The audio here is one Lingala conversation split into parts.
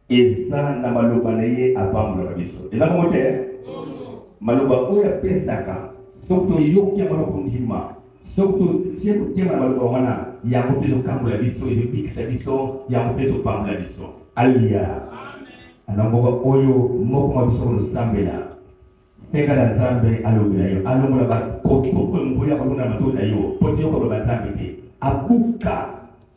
eza na maloba na ye apambola biso. Eza bongo te? Maloba oyo apesaka soki toyoki yango na kondima, soki totie kotema na maloba wana yango mpe tokambola biso, ezobikisa biso, yango mpe topambola biso. Alleluya. Anamboka oyo moko mwa biso kolosambela senga na Nzambe alobela yo alongola bakotoko ngoya balonga matolo na yo poti yo koloba Nzambe te abuka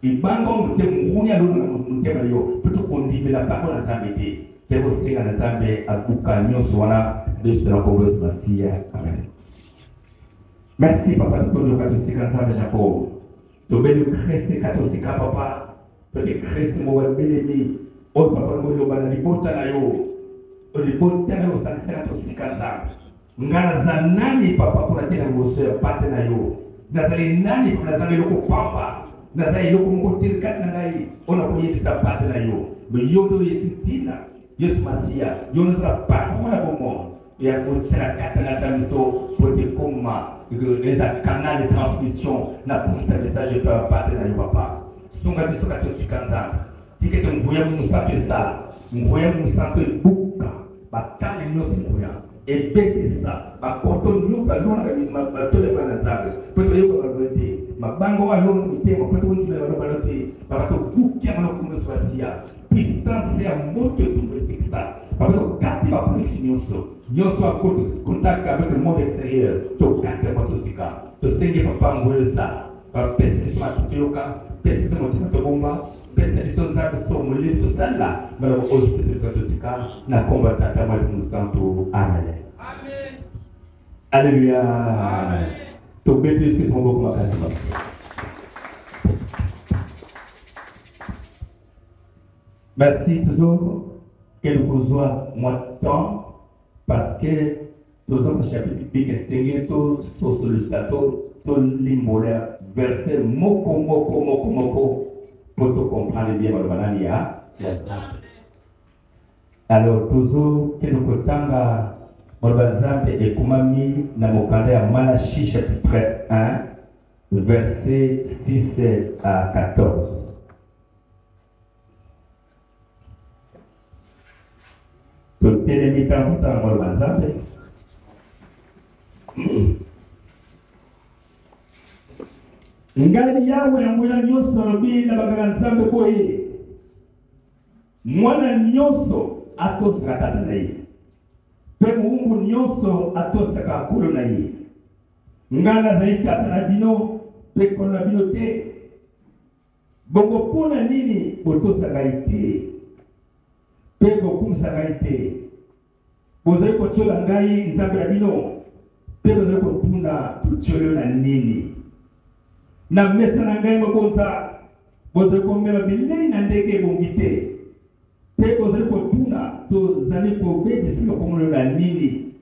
ibanga mute ngunya lona mutema yo poto kondimela bako na Nzambe te peko senga na Nzambe abuka nyonso wana biso na kongos masia. Amen. Merci papa tozo katosika Nzambe Jacob tobeli Christ katosika papa toke Christ mo wabelemi o papa mo lobana libota na yo libota na yo sakisaka tosika Nzambe ngana za nani papa kuna tena ngoso ya pate na yo nazali nani kuna zali loko papa nazali loko mkotirika na ngai ona kuyekita pate na yo yodo yekitina Yesu Masia yono zara pate kuna bomo ya kutsela kata na zamiso pote koma les canal de transmission na pour ce message par pate na yo papa sunga biso katosika Nzambe tikete nguya musapesa nguya musape buka batale nyosi nguya ebekisa bakoto nyusa lona kabisa batole kwa Nzambe poto yeko baloti mabango wa lona mutema poto wengine baloti bato bukia mwana kumuswatia distance ya moto tumbestikisa bato kati ba connexion nyoso akoto contact avec le monde extérieur to kati bato sika to senge papa ngwesa ba pesi sma tuyoka pesi sma tubomba pesi Nzambe so mulito sala mala ko pesi sma sika na komba tata mali mustanto. Amen. Amen. Alléluia. Amen. To bétris que son beaucoup makasi. Merci toujours que nous besoin moins de temps parce que nous avons chapitre biblique et tout sollicitateur tout l'immola verset moko pour te comprendre bien le banania. Alors toujours que nous kotanga Nzambe et kumami na mokanda ya Malachi chapitre 1 verset 6 à 14. Totelemi tanguta ngolo Nzambe. Ngali yawe ngoya nyonso lobi na bagala Nzambe boye. Mwana nyonso atosaka tata na ye. Pe mungu nyonso atosaka akolo na ye. Ngala zali tata na bino pe kono na bino te. Bongo pona nini botosaka ite. Pe bokumsaka ite. Bozali kochola ngai Nzambe na bino. Pe bozali kotuna tucholo na nini. Na mesa na ngai mabonza bozali komela bilei na ndenge bongite. Pe bozali kotuna to zali ko bebisi ko komono na nini.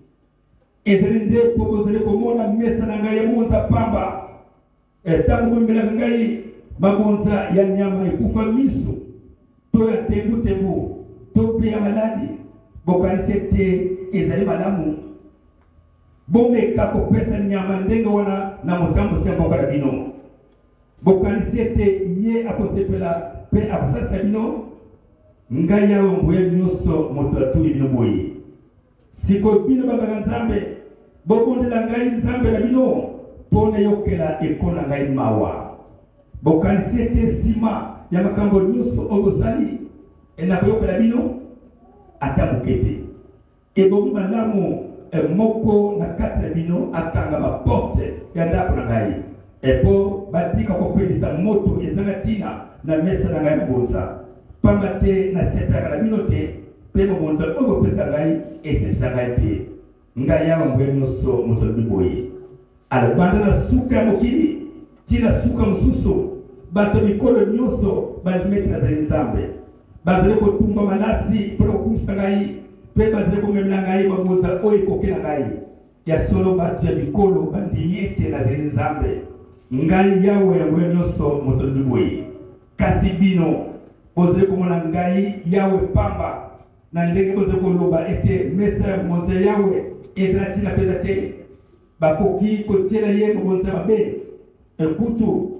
Ezali nde ko bozali komona mesa na ngai mabonza pamba. Tangu mbele ngai mabonza ya nyama ikufa miso. To ya tembu to pe ya maladi. Bokanisete ezali malamu. Bomeka ko pesa nyama ndenge wana na mutambo sembo kala bino. Bokanisete nye akosepela pe akusasa bino. Ngaya ngwe nyuso moto atuli bino boye. Siko bino baba Nzambe bokondela ngai Nzambe na bino pona yokela ekona ngai mawa. Bokanisete sima ya makambo nyuso ogosali ena koyokela bino atamukete. Ebogi malamu moko na kata bino atanga ma porte ya ndako na ngai. Epo batika ko pelisa moto ezanga tina na mesa na ngai bonza. Pambate na sepaka na bino te pe bonza ogo pesa ngai esepsa ngai te. Ngai ya ngwe nyonso moto biboye. Ala banda na suka mokili tina suka mususu bato mikolo nyonso balimete na Nzambe. Bazali ko tumba malasi pour kumsa ngai pe bazali ko memela ngai mabonza oyi kokela ngai. Ya solo bato ya mikolo bandimiete na Nzambe. Ngai yawe ngwe nyonso moto biboye. Kasi bino bozali komona ngai yawe pamba na ndenge bozali koloba ete mesa ya monza yawe ezala tina peza te bakoki kotiela ye mobonza mabe ekutu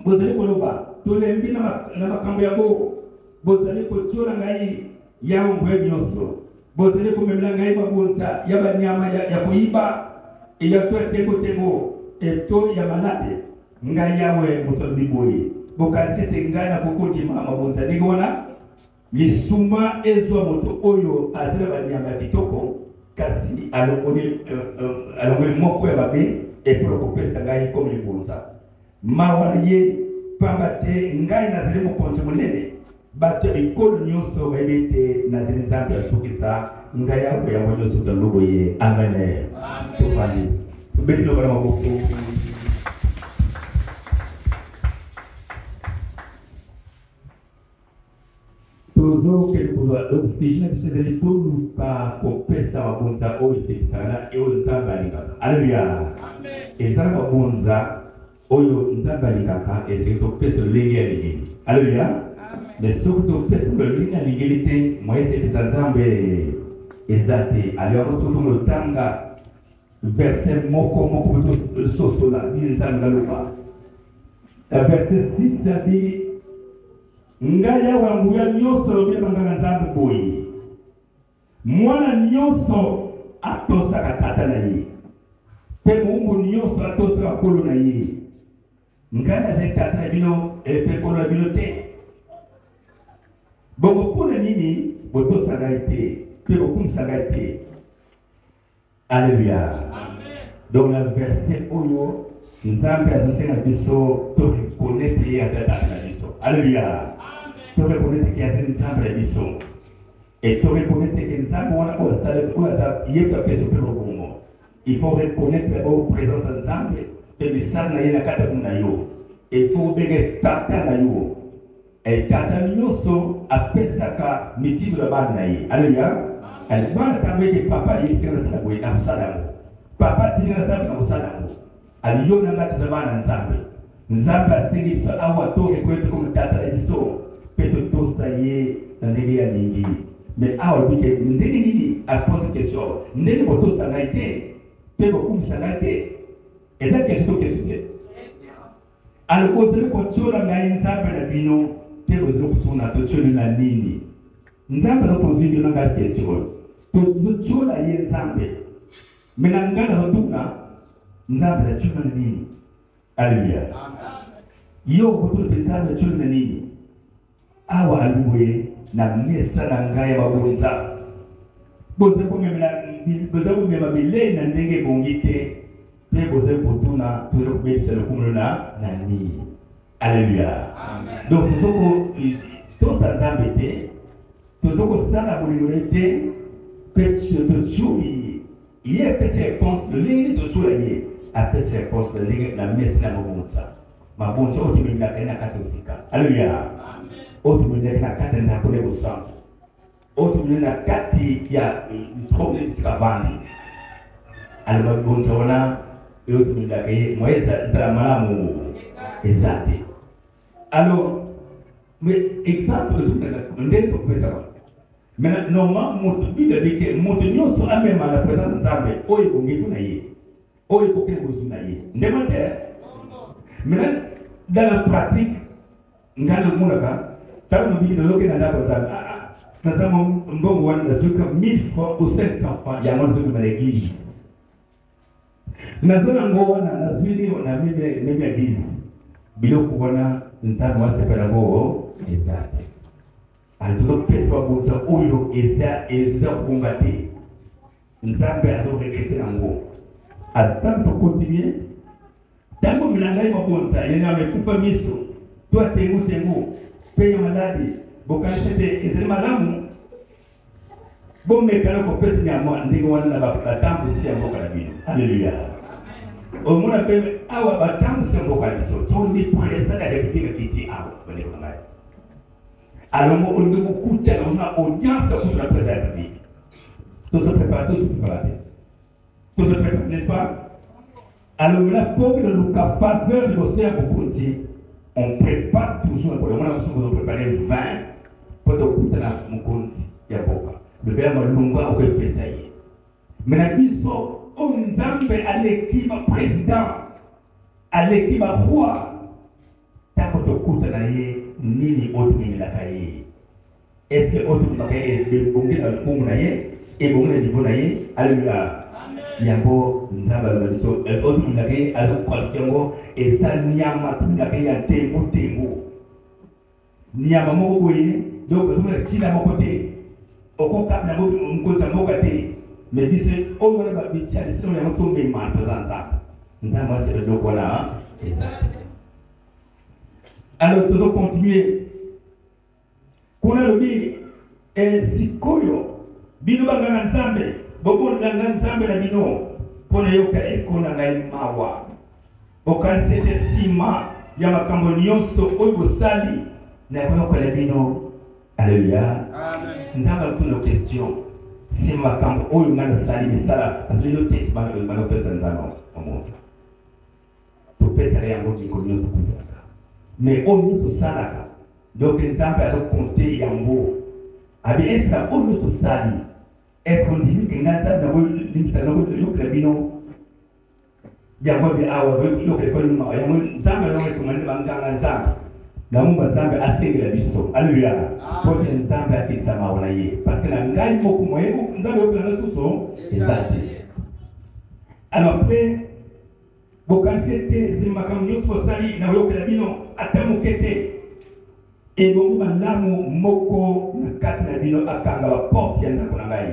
bozali koloba tolembi na makambo yango bozali kotiola ngai ya ngwe nyonso bozali komemela ngai mabonza ya banyama ya koiba ya to tengo to ya manade ngai yawe moto biboyi bokasete ngai na kokondima mabonza nigona lisuma ezwa moto oyo azira banyama kitoko kasi alongoli moko ya babe epro kopesa ngai comme libonza mawana ye pamba te ngai nazali mokonzi monene bato ekolo nyonso bayebi te nazali nzambe asukisa ngai yako yango nyonso talobo ye amen tobandi tobeti loba na maboko tozo kelikuza oxygène bisezeli toluka kopesa mabonza oyo esekisana oyo nzambe alingaka aleluya ezala mabonza oyo nzambe alingaka eseki topesa lolenge ya lingeli aleluya mais soki topesa lolenge ya lingeli te moyesepesa nzambe eza te alors soki tomotanga verset moko sosola ni nzambe ngaloba verset 6 abi ngaya wangu ya nyonso lobi banganga nzambe boyi mwana nyonso atosaka tata na ye pe mungu nyonso atosaka kolo na ye ngaya ze tata na bino pe kolo na bino te bongo mpona nini botosaka ye te pe bokumisaka ye te alleluya donc na verset oyo nzambe azosenga biso to reconnaître ye ata tata na biso alleluya to reconnaître que c'est nzambe ya biso et to reconnaître que nzambe wana oyo aza yeba peso mpe lobongo il faut reconnaître oyo présence ya nzambe mpe misala na ye na kati na yo il faut obenge tata na yo tata nyonso apesaka mitindo ya bana na ye alleluya bana ntango ete papa ye tika nasala boye na mosala yango papa tika nasala na mosala yango aliyo na ngati za bana nzambe nzambe asengi biso awa to reconnaître comme tata na biso peut-être tout ça y est dans les liens lingi mais ah oui que ndenge nini a posé question ndenge moto ça a été pe beaucoup ça a été et la question alors poser le question dans la nzambe na bino pe poser le question na to tshoni na nini nzambe na poser une ngala question to tshona ye nzambe mais na ngala nduna nzambe na tshona na nini alleluia yo kutu nzambe tshona na nini awa aluwe na mesa na ngai babonza boze komema bilei na ndenge ebongi te mpe boze kotuna toyele kobebisa lokumu na nini alleluya donc toza nzambe te toza kosala bolingo ne te mpe totuli ye apesa réponse lolenge nini totula ye apesa réponse lolenge na mesa na mabonza mabonza oyo tomemelaka ye na kati osika alleluya otu mwenye na kati na kule kusamba otu mwenye na kati ya problem sikavani alibabonza wana otu mwenye na kaya mweza zala malamu ezate alors mais exemple ndenge topesa wana mais normalement moto bile bike moto nyonso amema na présence nzambe oyo bongetu na ye oyo kokene bozu na ye ndemate mais dans la pratique ngalo munaka tant que nous avons dans la nous avons un bon one de 1000 fois ou 500 fois il y a moins de l'église nous avons un suivi on a mis l'église bilo kuona nzambe wa sepela ngo ezate alituko pesa wabuza oyo ezida kumbati nzambe azorekete ngo atanto continuer tango milangai mabonza yena amekupa miso toi tengu paye maladi bokalisete ezali malamu bomekana kopesa nyama ndenge wana na batambu si ya mboka na bino alleluya omona pe awa batambu si ya mboka na biso tondi presaka ya kipika kiti awa baleko na ngai alors mo olingi kokuta na audience kutu na presa ya bibi tozo prépare n'est-ce pas alors là pour que le capable de bosser à Bokonzi on prépare toujours pour le moment nous préparer 20 pour te na Mokonzi ya boka le bien malunga au pesa yi mais na biso on nzambe aleki ba président aleki ba roi tako to kuta na ye nini otu ni la kai Est-ce que autre bagaille est bon dans le monde et bon dans le niveau alléluia. Yango nzamba la biso autre bagaille à l'autre et ça nyama tout bagaille ya tembo nyama moko boye donc vous me tina mon côté au cap na ngo za mboka te mais biso on va ba bitia sinon ya moto me man dans ça nzamba c'est le donc voilà alors nous continuer kuna lobi sikoyo bino bangana nzambe boko ngana nzambe na bino pona yoka ekona ngai mawa boka sete sima ya makambo nyonso oyo bosali na kono kola bino alléluia amen nzamba kuna question si makambo oyo ngana sali misala parce que yote bano pesa nzamba omonta to pesa yango biko nyonso mais au milieu de ça donc nzambe a compté yango abi est-ce que au milieu de ça est-ce qu'on dit que nzambe na limita na ko bino yango bi awa yo ko ma yango nzambe na ko mande banganga nzambe na mumba nzambe asengela biso alléluia pour que nzambe akisa maona ye parce que na ngai moko moyebo nzambe yo na suso ezati alors après bokansete simakam nyuso sali na yo bino atamukete et bongo malamu moko na kati na bino akanga ba porte ya ndako na ngai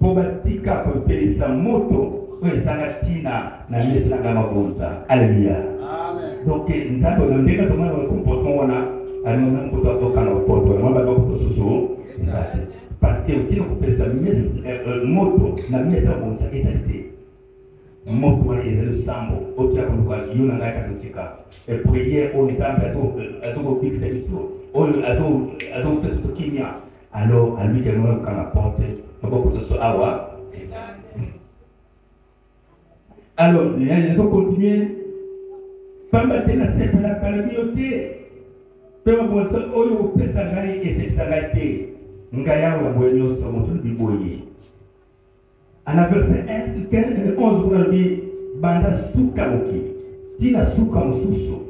po batika ko pelisa moto oyo esanga tina na mesa na mabonza alléluia amen donc nzambe na ndenge tomona ko comportement wana alimona mpoto akokana poto na mababa ko susu parce que ukino kupesa mesa moto na mesa bonza esate moto wa ezelo sambo otu ya kwa yuna ngai katusika e prière au nzambe azo fixe biso au azo pesa kimia alors à lui qui nous quand la porte beaucoup de so awa alors les autres continuer pamba tena sepa la kalabiote pewa bonso oyo pesa ngai esepsa ngai te ngai yawo ngwenyo so moto biboye ana verset 11 kuna bi banda suka moki tina suka mususu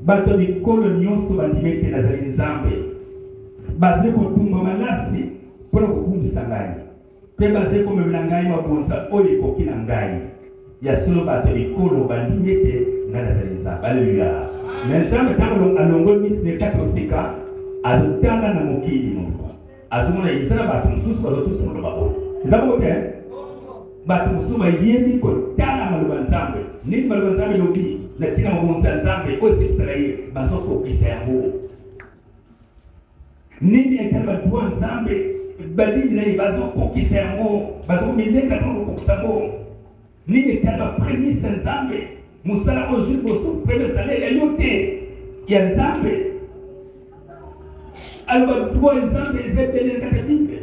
bato mikolo nyonso bandimete na zali nzambe baze kotumba malasi pona kokumisa ngai pe baze komemela ngai mabonza oyo ekoki na ngai ya solo bato mikolo bandimete na zali nzambe alléluia mais nzambe tango alongo misne katofika alutanga na mokili mungu azumuna izana bato mususu bazotusa mu babo nzambe oke bato mususu yemi ko tana maluba nzambe ni maluba nzambe lobi na tina mabonza nzambe osipisa ye bazoko kisa yango nini ekaba tuwa nzambe balini na bazoko kisa yango bazoko mileka to koksango nini ekaba premise nzambe musala oju boso prele salaire yote ya nzambe alba tuwa nzambe ezebele katabimbe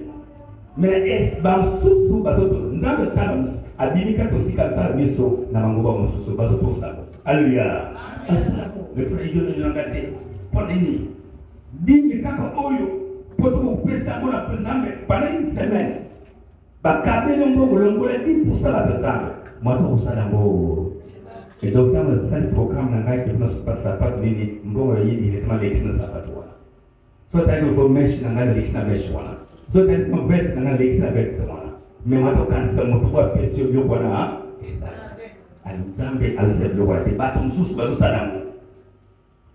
mais est basusu bazoto nzambe kala abimika tosika kala biso na mangoba mususu bazoto sala alléluia le président de l'angate pour nini dingi kaka oyo poto pesa bona nzambe pendant une semaine bakabele ngo longola 10% la nzambe moto usala ngo et donc dans le stade programme na ngai qui se passe pas nini ngo yidi directement l'exna sapato so tani ko mesh na ngai l'exna mesh wala so tani ko best na ngai l'exna best wala mais moto kansa moto kwa pesio yo bwana nzambe alisema kwa bato mususu bazosala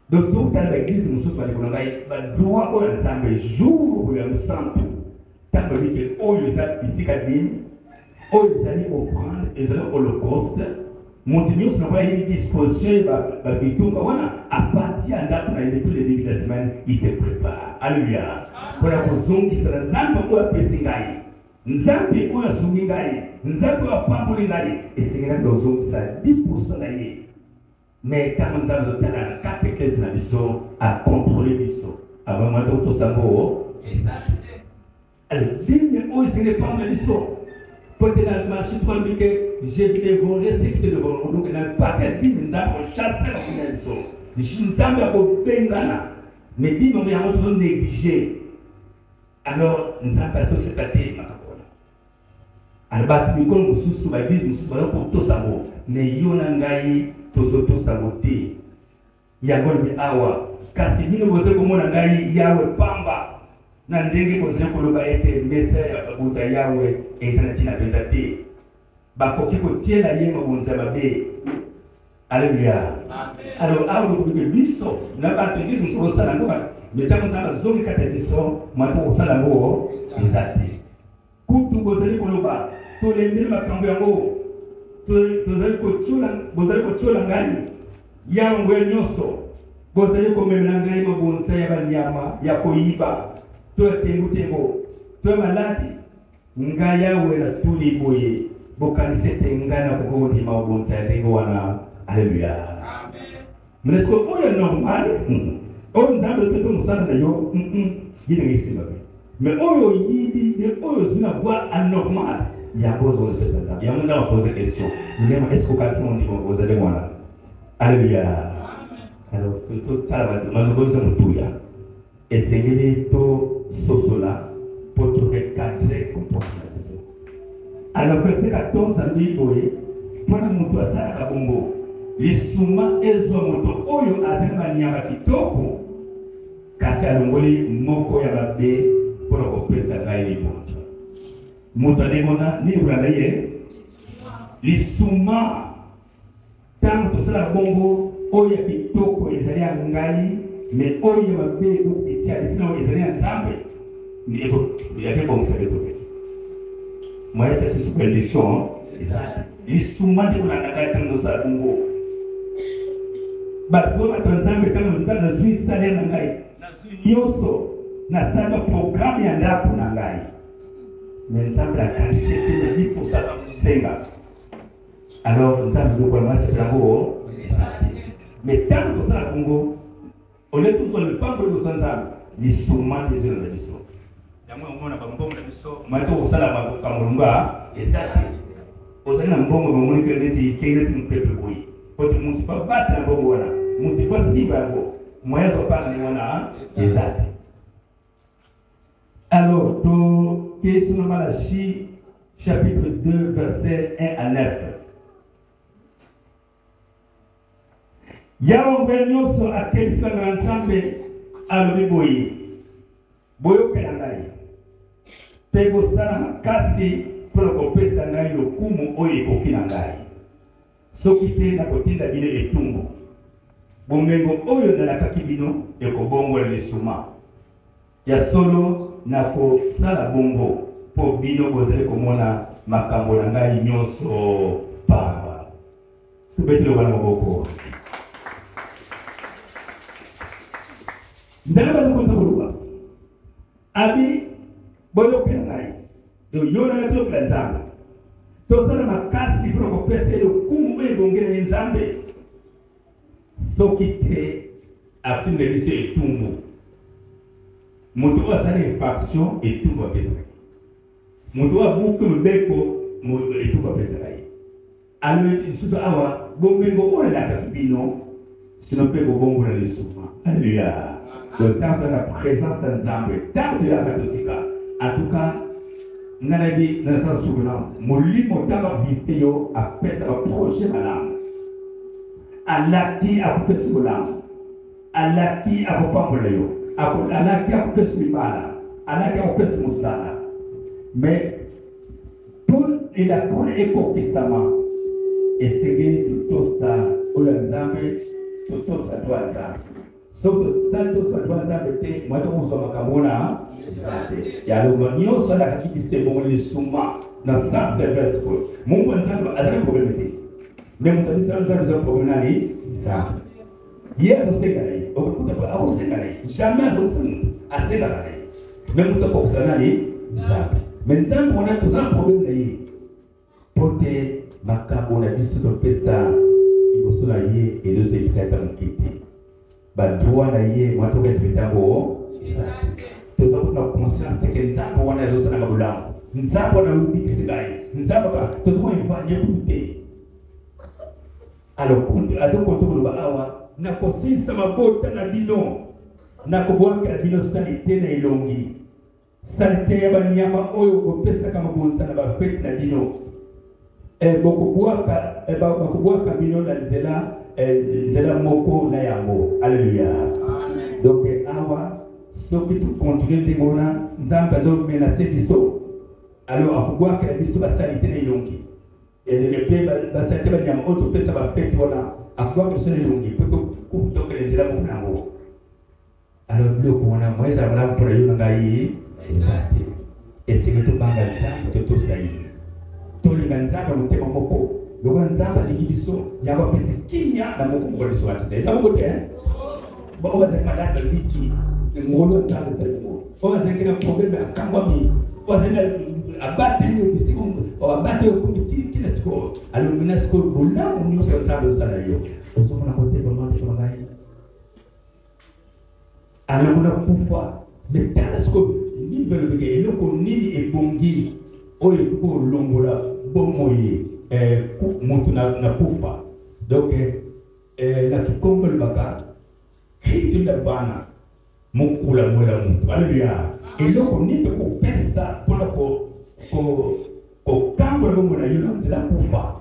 donc tout dans l'église mususu balikola ngai ba droit o nzambe jour ya musantu tango bike oyo za bisika dini oyo zali comprendre ezali holocauste montenegro na kwa hii disposition ba bitunga wana à partir ndako na ile tous les début de la semaine il se prépare alléluia pour la kuzongisa nzambe o pesi ngai nzambe oyo asungi ngai nzambe oyo apamboli ngai esengela dozongisa 10% na ye mais kama nzambe otala na kati eklesi na biso akontrole biso avamata otosango dime oyo esengeli epambola biso pote na marché twalobike je dévoré ce qui te devant donc na pate dime nzambe ochasse na kuna biso nzambe akobengana mais dime oyo yango tozo néglige alors nzambe asosepate albat mikolo mususu ba église mususu ba ko tosango mais yona ngai tozo tosango te yango bi awa kasi bino boze komona ngai yawe pamba na ndenge bozali koloba ete mesa ya babonza yawe eza na ntina mpenza te bakoki kotiela ye mabonza ya mabe. Alléluia. Alors awa lokobi biso na bato biso mosusu kosala yango me ntango nzambe azongi kati ya biso moto kosala yango eza te. Kutu bozali koloba tolembeli makambo yango bozali kotiola ngai yango ya nyonso bozali komemela ngai mabonza ya banyama ya koyiba to ya tembo to ya maladi ngai yawe natuli boye bokanisi ete ngai nakoki kondima mabonza ya ndenge wana. Alléluia. Mais est-ce que oyo normal oyo nzambe apesa mosala na yo yinenge esimba pe mais oyo oyibi me oyo ozwi na voie anormal yango ozopesa nzambe yango nzambe apose question ndema est-ce que okanisi mondima ozali mwana. Alléluia. Alors totala malobonisa motuya esengeli tososola po torecadre comportement na biso. Alors verset 14 alobi boye mpona moto asalaka bongo lisuma ezwa moto oyo azali banyama kitoko kasi alongoli moko ya mabe mpona kopesa ngai libonza. Moto alengona nini kolanda ye lisuma ntango tosala bongo oyo ya kitoko ezali ya ngai me oyo ya mabe etialisina ezali ya nzambe yakebongisa betoke moyete sisi condition lisuma nde kolanda ngai ntango tosala bongo bato bato nzambe ntango nzambe nazwi salaire na ngai nazwi nyonso nasala programme ya ndako na ngai me nzambe akanisi ete na 10% kosenga alors nzambe lokola masepela yango me ntango tosala bongo ole tozwa lipango liboso nzambe lisuma ndezelo na biso yango omona bambongo na biso mato kosala makamolunga eza te ozali na mbongo bamoni ke neti ikengeti mopepe boye kote mutu pa bata na bongo wana mutu pa simba yango moya zopana ni wana eza te. Alors toke sur Malachie chapitre 2 verset 1 à 9. Yawe nyonso atelisaka na nzambe alobi boye boyokela ngai mpe bosala makasi mpona kopesa ngai lokumu oyo ekoki na ngai soki te nakotinda bino etumbu bomengo oyo nalakaki bino ekobongola lisuma ya solo nakosala bongo mpo bino bozali komona makambo na ngai nyonso pamba. Tubetele wana maboko ndenge bazokonza koluba abi boyokela ngai yona na toyokela nzambe tosala makasi mpona kopesa lokumu oyo ebongela ye nzambe soki te atunde biso etumbu moto oyo asala infraction etumbu apesaka moto oyo abuki lobeko etumbu apesaka ye alo lisusu awa bomengo oyo alakaki bino sino mpe bobongola lisuma. Alléluia. Donc tant que la présence de Nzambe tant que la katosika en tout cas nanabi dans sa souvenance molimo taba visite yo apesa ba projet malamu alaki akupesa malamu alaki akupambola yo alaki akupesa mibala alaki akupesa musala mais pour il a pour ekokisama esengeli tutosa oyo Nzambe tutosa to Nzambe soki santos batwa nzambe te mwata kozwa makambo na yaloba nyonso alakaki biso ebongo lisuma na sans service ko mungu nzambe azali problème te me moto abisala nzambe eza problème nani nzambe ye azosenga na ye okukuta akosenga na ye jamais azosenga asengaka na ye me moto akokosala nani nzambe me nzambe wana tozala problème na ye po te makambo na biso topesa liboso na ye ezosekisaka moki te badroit na ye mwato respectango toza kuna conscience que nzambe wana ezosala na bulamu nzambe wana ubikisigai nzambe ba toza kwa ifanye kute alors kuntu azokonto kuloba awa na kosisa mabota na bino na kobwaka na bino salite na elongi salite ya banyama oyo kopesaka mabonza na bafete na bino bakobwaka bino na nzela moko na yango. Alléluia. Donc awa soki tocontinue ndenge wana nzambe azomenase biso alors akobwakela biso basalite na elongi mpe basalite banyama oyo topesa bafete wana akobwakela biso na elongi mpe tokele nzela moko nango alors biloko wana moyezala malamu mpona yo na ngai eza te esenge tobanga nzambe totosa ye tolinga nzambe motema moko lokola nzambe alingi biso yango apesi kimia na moko moko na biso wana eza moko te oyo bazalaki malade baliki ngolo nzambe ezali bongo oyo bazalaki na probleme akangwami oyo azali abateli yo bisiko abate yo komiti kila sikoyo alongina sikoyo bolamu nyonso nzambe osala yo ozomona kote bamante bangai alongona kufa metala sikoyo nini balobeke eloko nini ebongi oyo ekoki kolongola bomoi moto na kufa donc na kikombo lobaka hitunda bana mokula mwela moto aleluya eloko nini tokopesa mpona kokambola bongo na yo na nzela kufa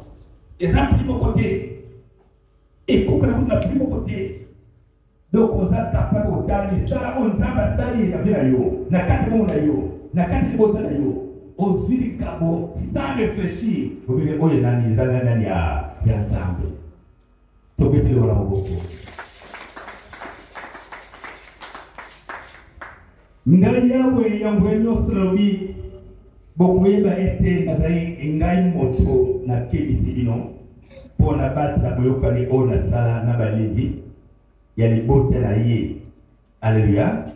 eza prix moko te ekokana kutu na prix moko te donc oza capable kotala misala oyo nzambe asali na vie na yo na kati bongo na yo na kati libota na yo ozwi likabo sans réfléchir obele oyo nani eza nani ya nzambe tobeteli wana moboko ngai yawe yango nyonso lobi bokoyeba ete nazali engai moto nakebisi bino mpona batela boyokani oyo nasala na balevi ya libota na ye alleluya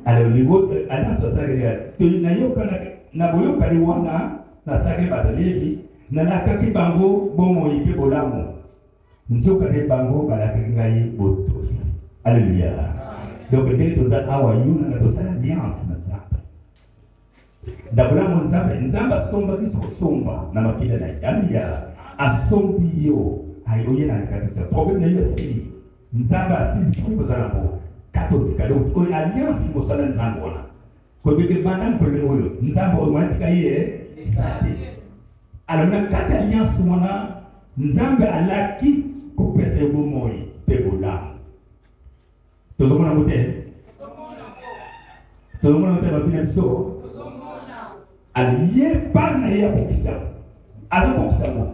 alors libota alliance asalaki nayoka na boyokani wana nasalaki balevi nalakaki bango bomoi mpe bolamu nzokande bango balakaki ngai botosi alleluya donc nde toza awa yuna na tosala alliance na nzambe dabolamu nzambe asomba biso kosomba na makila na ye alleluya asombi yo oye na likatisa problème na yo asili nzambe asili mpo kozala ngo katozika donc oyo alliance kosala nzambe wana kobeke banda mkolelo oyo nzambe oyo mwana tika ye eza te alors na kati alliance wana nzambe alaki kopesa yo bomoi mpe bolamu tozomona ngo te tozomona ngo te babina biso ye par na ye akokisa azokokisa ngo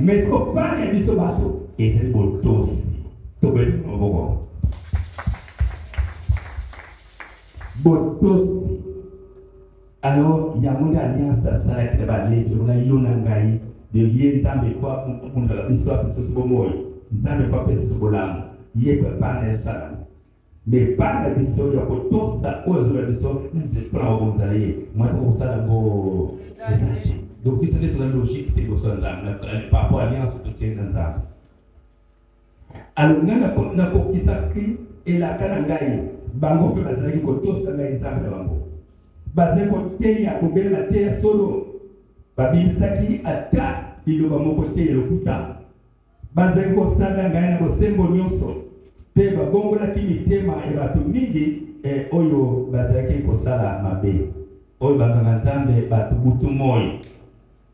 mais siko par ya biso bato ezali botosi tobeli moboko botosi alors yango nde alliance asalaki na balevi ona yo na ngai de ye nzambe po akundala biso apesa biso bomoi nzambe po apesa biso bolamu ye po par na ye osala mais par na biso ya kotosa oyo ezola biso mpona kokonzala ye mwata kokosala ngo ezati donc biso nde toza logique te liboso ya nzambe par rapport alliance totie na nzambe alors ngai nakokisaki elaka na ngai bango mpe bazalaki kotosa ngai nzambe na bango bazali koteya kobela na teya solo babimisaki ata liloba moko te elokuta bazali kosala ngai na bosembo nyonso mpe babongolaki mitema ya bato mingi oyo bazalaki kosala mabe oyo banganga nzambe bato butu moi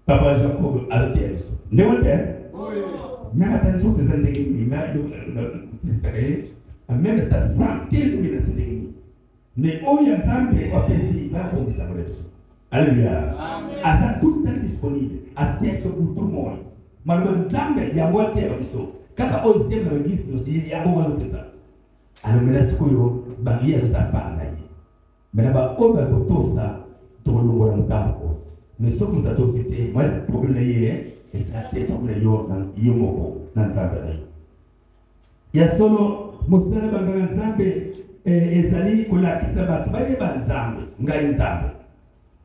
papa Jacob aloteya biso ndenge te même ata nzoto eza ndenge nini ngai même ata sante ezobina se ndenge nini mais oyo ya nzambe wapesi bakongisa ngo biso alleluya aza tout temps disponible ateya biso butu moi maloba nzambe yango ateya biso kaka oyo te na l'église nyonso yango wana opesa alobela sikoyo bangi azosala mpana na ye mena baoyo bakotosa tokolongola motambo mais soki moto atosi te mwa problème na ye eza te problème na yo moko na nzambe na ye ya solo mosala banganga nzambe ezali kolakisa bato bayeba nzambe ngai nzambe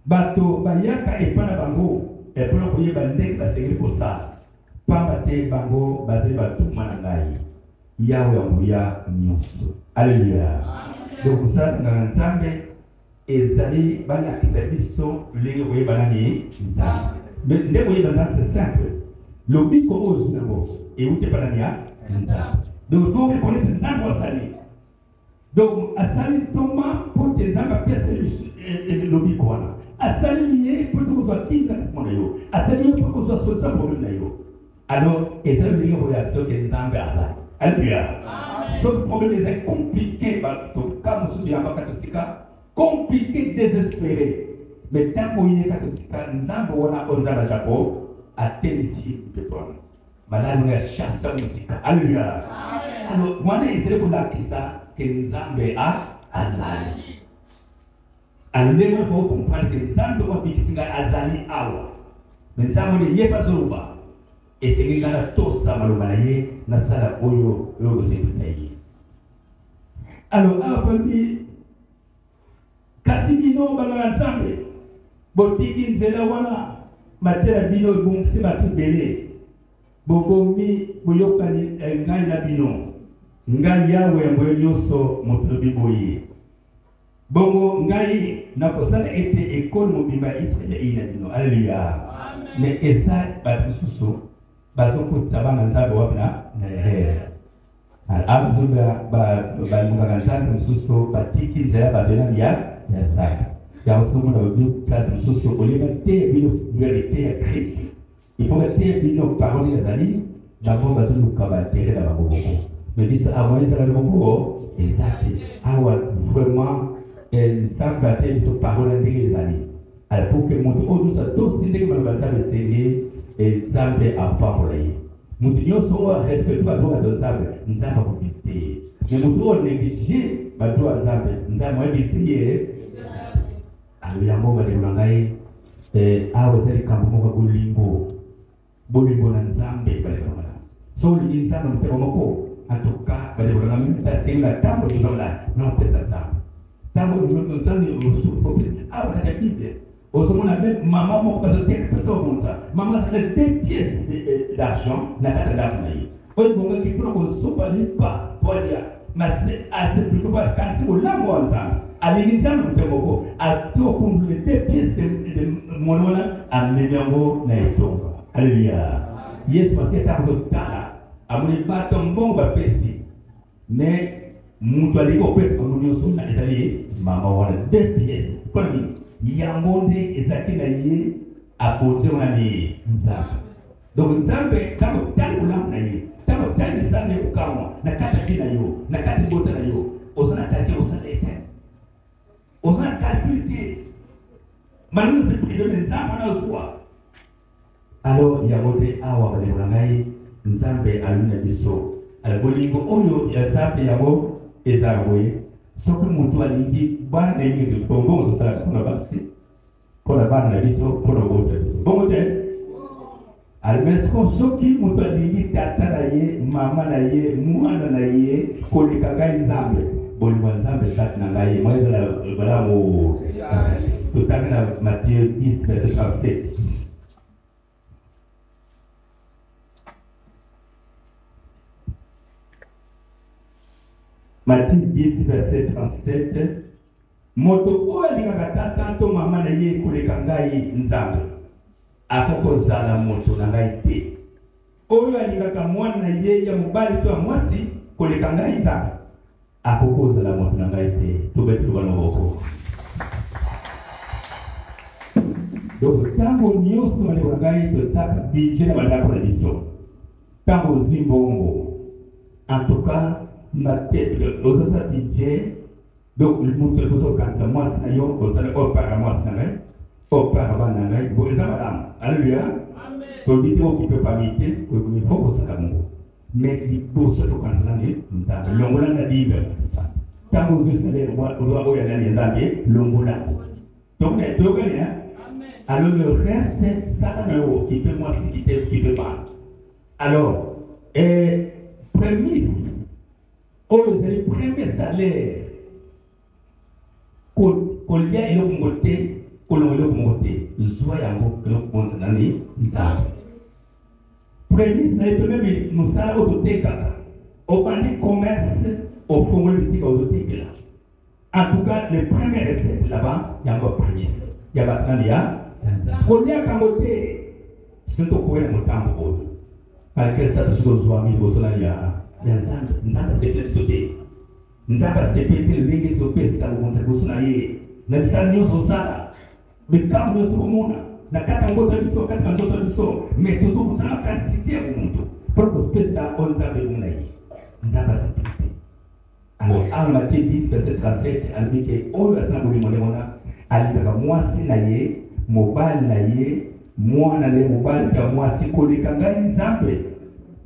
bato bayaka epa na bango mpona koyeba ndenge basengeli kosala pamba te bango bazali batuma na ngai yawe ya nguya nyonso alleluya donc kosala banganga nzambe ezali balakisa biso ndenge koyeba nani nzambe ndenge koyeba nzambe c'est simple lobiko oyo ozwi nango euti epa nani ya nzambe donc do reconnaître nzambe asali donc asali toma mpo te nzambe apesa lobiko wana asali ye mpo te kozwa kinga kati na yo asali ye mpo kozwa solution problème na yo alors ezali ndenge koreaction ke nzambe azali alleluya soki problème eza compliqué bato ka mosusu yambaka tosika compliqué, désespéré. Mais tant qu'on y est, quand nous avons un chapeau, à tel ici, de toi. Madame, nous avons chassé musique. Alléluia. Alors, moi, je sais pour la pista que nous avons à Azali. Alors, nous devons comprendre que nous avons un Azali Awa. Mais nous avons des Yepazoba. Et c'est que nous avons tous ça, malheureusement, nous avons alors, après, kasi bino banga nzambe botiki nzela wana matela bino bongisi bato bele bokomi boyokani ngai na bino ngai yawe yango nyonso moto biboye bongo ngai nakosala ete ekole mobimba Israeli na bino alléluia mais eza bato mosusu bazokotisa bana nzambe wapi na here abazoba balingaka nzambe mosusu batiki nzela badela ya zaka ya otomona babi place mosusu olinga te bino vérité ya Christ il faut que bino parole ezali d'abord bazoluka batere na baboko mais biso avant ezala na baboko exact awa vraiment nzambe ate biso parole ndenge ezali alors pour que moto oyo nyonso tosi ndenge maloba nzambe esenge nzambe apambola ye moto nyonso oyo arespecte bato bato nzambe nzambe akovisite ye mais moto oyo néglige bato ya nzambe ayevisite ye alo yango balebula ngai awa eza likambo moko bolingo na nzambe balebula so olingi nzambe motema moko antuka balebula ngai tasenga ntango tozala naopesa nzambe ntango nzambe osupropriété awa kati ya bible osomona même maman moko bazoteka pesa obonza maman azala 2 pièces d'argent na kati ya ndako na ye oyo bongaki mpona kosopa lipa polia mase aseplike bakanisi kolambo wa nzambe alingi nzambe motema moko atokumbule 2 pièces de mono wana amemi yango na etonga alleluya yesu masi ataka kotala amoni bato mbongo bapesi mais moto alingi kopesa bango nyonso na ezali mama wana 2 pièces mpona nini yango nde ezalaki na ye apote wana ni nzambe donc nzambe ntango tali kolambo na ye ntango tali nzambe kokamwa na kati ya na yo na kati bota na yo oza na kalke osala ete oza na calcul te malgré ce privé nzambe wana ozwa alors yango nde awa balebula ngai nzambe aluna biso ala bolingo oyo ya nzambe yango ezala boye soki moto alingi bana na ye bongo ozosala mpona basi mpona bana na biso mpona bota biso bongo te almesko soki moto alingi tata na ye mama na ye mwana na ye koleka ngai nzambe bolingo ya nzambe kati na ngai moi ezala balamu totanga na Matthieu 10 verset 37 Matthieu 10 verset 37 moto oyo alingaka tata to mama na ye koleka ngai nzambe akokozala moto na ngai te oyo alingaka mwana na ye ya mobali to ya mwasi koleka ngai nzambe akokozala moto na ngai te tobeti tobana boko donc ntango nyonso balebaka ngai tozaka budget na bandako na biso ntango ozwi mbongo en tout cas na tête ozosala budget donc moto ekozokanisa mwasi na yo ozala opara mwasi na ngai opara bana na ngai bo eza malamu alleluya tobi te okipe famille te ifo kosala mongo mais liboso tokanisa nani nzambe longola na bible ntango ozwi salaire oyo ya nani nzambe longola donc toyokani alors le reste sala na yo kipe mwasi kipe bana alors prémisse oyo ezali premier salaire kolia eloko mongo te kolonga eloko mongo te zwa yango eloko bonza nani nzambe prémisse na yeto meme mosala oyo totekaka obandi commerce ofongoli bisika ozotekela en tout cas le premier recette là-bas yango prémisse ya bakandi ya koliaka yango te soki tokoyela motambo oyo malgré ça tosoki ozwami liboso nani ya nzambe nzambe asepeli biso te nzambe asepeli te ndenge topesika bokonza liboso na ye na bisala nyonso osala bikambo nyonso komona na kati ya ngota biso kati ya nzoto biso mais tozokosala makantité ya bomoto mpo topesa oyo nzambe ebongo na ye nzambe asepeli te Alors, à Matthieu 10, verset 37, elle dit que oh, la sainte Bouli Monemona, elle dit que moi, si naïe, mobile naïe, moi, naïe, mobile, car moi, si collé, quand il zambe,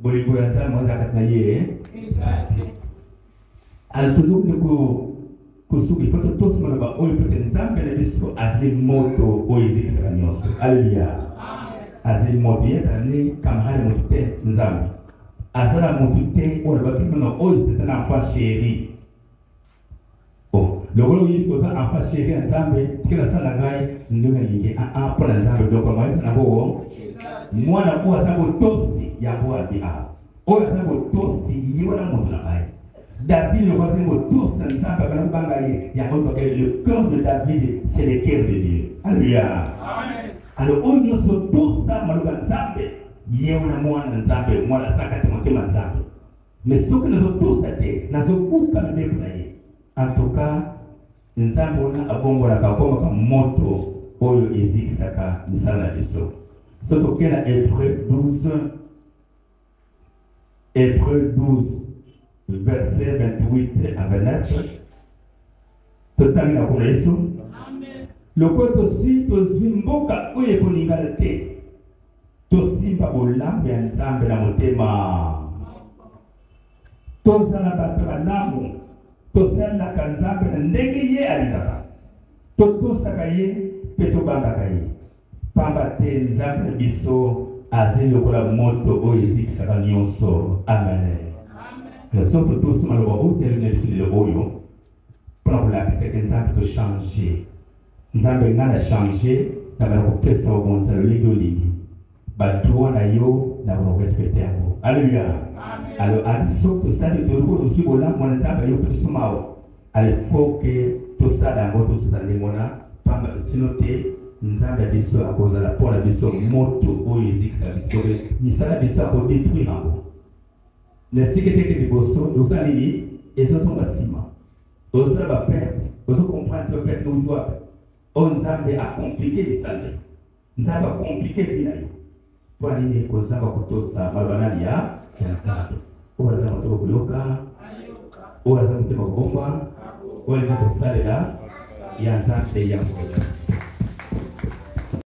Bouli Boyanza, moi, zakat naïe, alors, toujours, il faut que tous les gens qui zambe, les bisous, asli moto, oizik, saranios. Alléluia. Asli moto, yes, asli, camarade, motote, zambe. Asala motote, on va dire non, oh, c'est un enfant chéri. Bon, le rôle il faut un enfant chéri ensemble, que la salle gagne, nous avons un pour l'ensemble de comment est-ce qu'on moi na quoi ça vaut tosi ya boa dia. Oh ça vaut tosi, il y a un monde là-bas. David le voisin vaut tous ensemble quand on bangaye, il y a le cœur de David, c'est le cœur de Dieu. Alléluia. Amen. Alors on nous sommes tous ça maluka ensemble. Yeuna mwana nzambe mwana sakati motema nzambe mais soki nazotusate nazokuka mbeku na ye en tout cas nzambe wana abongolaka akomaka moto oyo ezikisaka misala na biso so tokela Hébreu 12 verset 28 à 29 totamina kuna yesu loko tozwi mboka oyo ekolingana te tosimba bolambo ya nzambe na motema tozala bato balamu tosalelaka nzambe na ndenge ye alingaka totosaka ye mpe tobangaka ye pamba te nzambe na biso azali lokola moto oyo ezikisaka nyonso amen soki totosi maloba otele na biso lelo oyo mpona kolakisaka nzambe tochange nzambe nga na change na bana kopesa babonza lolenge olingi badroit na yo na respecter yango. Alléluia. Alors à ce que ça de nouveau aussi voilà mon nzambe yo petit mao. Il faut que tout ça dans votre tout ça les mona pamba sinote nzambe biso akoza la pour la biso moto oyo ezikisa biso ni sala biso ko détruire yango. Na sikete ke biboso osala nini ezotonga sima. Osala ba perte, oso comprendre que perte nous doit. On nzambe a compliqué bisale. Nzambe a compliqué binayo. Kwa nini kozanga kutosa mabanali ya nzambe owaza motoko kuyoka owaza motema bomba owaza kosalela ya nzambe ya moto